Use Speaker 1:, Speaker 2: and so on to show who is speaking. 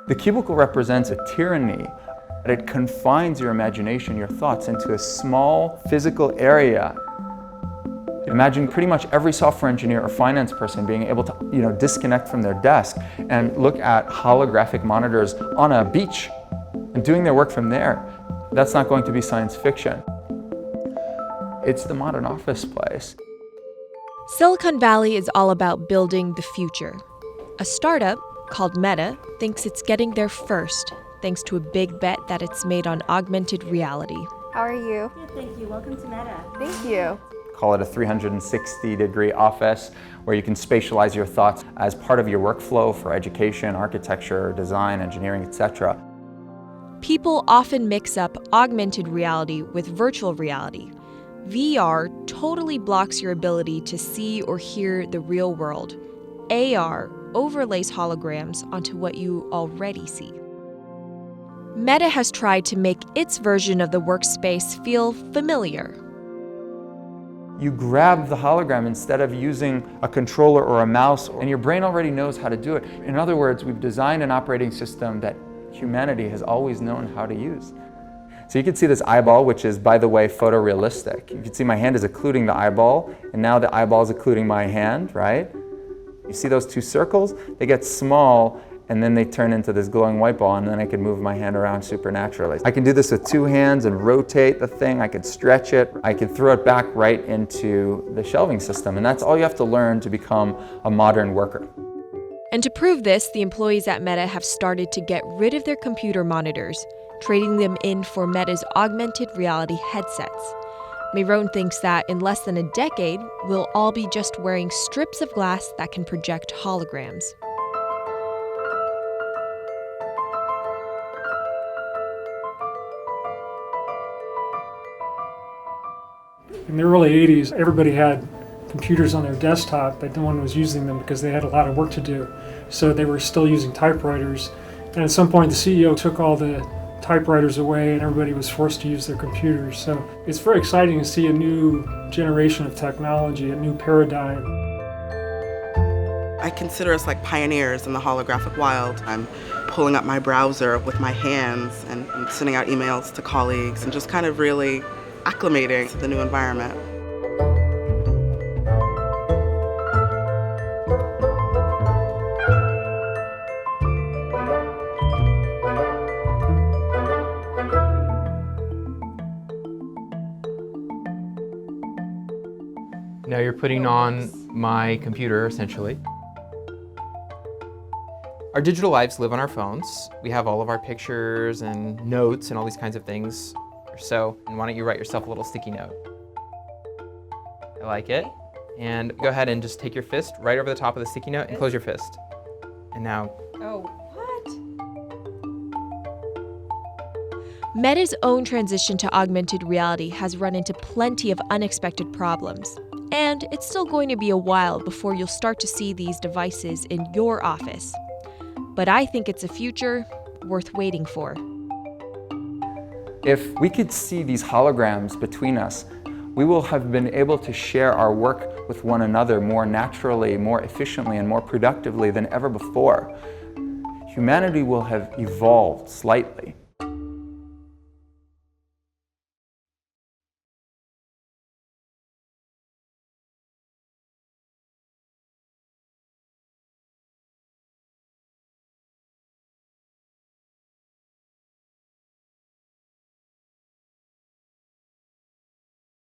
Speaker 1: The cubicle represents a tyranny. It confines your imagination, your thoughts, into a small physical area. Imagine pretty much every software engineer or finance person being able to, disconnect from their desk and look at holographic monitors on a beach and doing their work from there. That's not going to be science fiction. It's the modern office place.
Speaker 2: Silicon Valley is all about building the future. A startup called Meta thinks it's getting there first, thanks to a big bet that it's made on augmented reality.
Speaker 3: How are you?
Speaker 4: Good, thank you. Welcome to Meta.
Speaker 3: Thank you.
Speaker 1: Call it a 360-degree office where you can spatialize your thoughts as part of your workflow for education, architecture, design, engineering, etc.
Speaker 2: People often mix up augmented reality with virtual reality. VR totally blocks your ability to see or hear the real world. AR overlays holograms onto what you already see. Meta has tried to make its version of the workspace feel familiar.
Speaker 1: You grab the hologram instead of using a controller or a mouse, and your brain already knows how to do it. In other words, we've designed an operating system that humanity has always known how to use. So you can see this eyeball, which is, by the way, photorealistic. You can see my hand is occluding the eyeball, and now the eyeball is occluding my hand, right? You see those two circles? They get small, and then they turn into this glowing white ball, and then I can move my hand around supernaturally. I can do this with two hands and rotate the thing. I can stretch it. I can throw it back right into the shelving system, and that's all you have to learn to become a modern worker.
Speaker 2: And to prove this, the employees at Meta have started to get rid of their computer monitors, trading them in for Meta's augmented reality headsets. Mayron thinks that in less than a decade, we'll all be just wearing strips of glass that can project holograms.
Speaker 5: In the early 80s, everybody had computers on their desktop, but no one was using them because they had a lot of work to do. So they were still using typewriters. And at some point, the CEO took all the typewriters away and everybody was forced to use their computers. So it's very exciting to see a new generation of technology, a new paradigm.
Speaker 6: I consider us like pioneers in the holographic wild. I'm pulling up my browser with my hands and sending out emails to colleagues and just kind of really acclimating to the new environment.
Speaker 7: Now you're putting on my computer, essentially. Our digital lives live on our phones. We have all of our pictures and notes and all these kinds of things. So why don't you write yourself a little sticky note? I like it. And go ahead and just take your fist right over the top of the sticky note and close your fist. And now...
Speaker 3: Oh, what?
Speaker 2: Meta's own transition to augmented reality has run into plenty of unexpected problems. And it's still going to be a while before you'll start to see these devices in your office. But I think it's a future worth waiting for.
Speaker 1: If we could see these holograms between us, we will have been able to share our work with one another more naturally, more efficiently, and more productively than ever before. Humanity will have evolved slightly.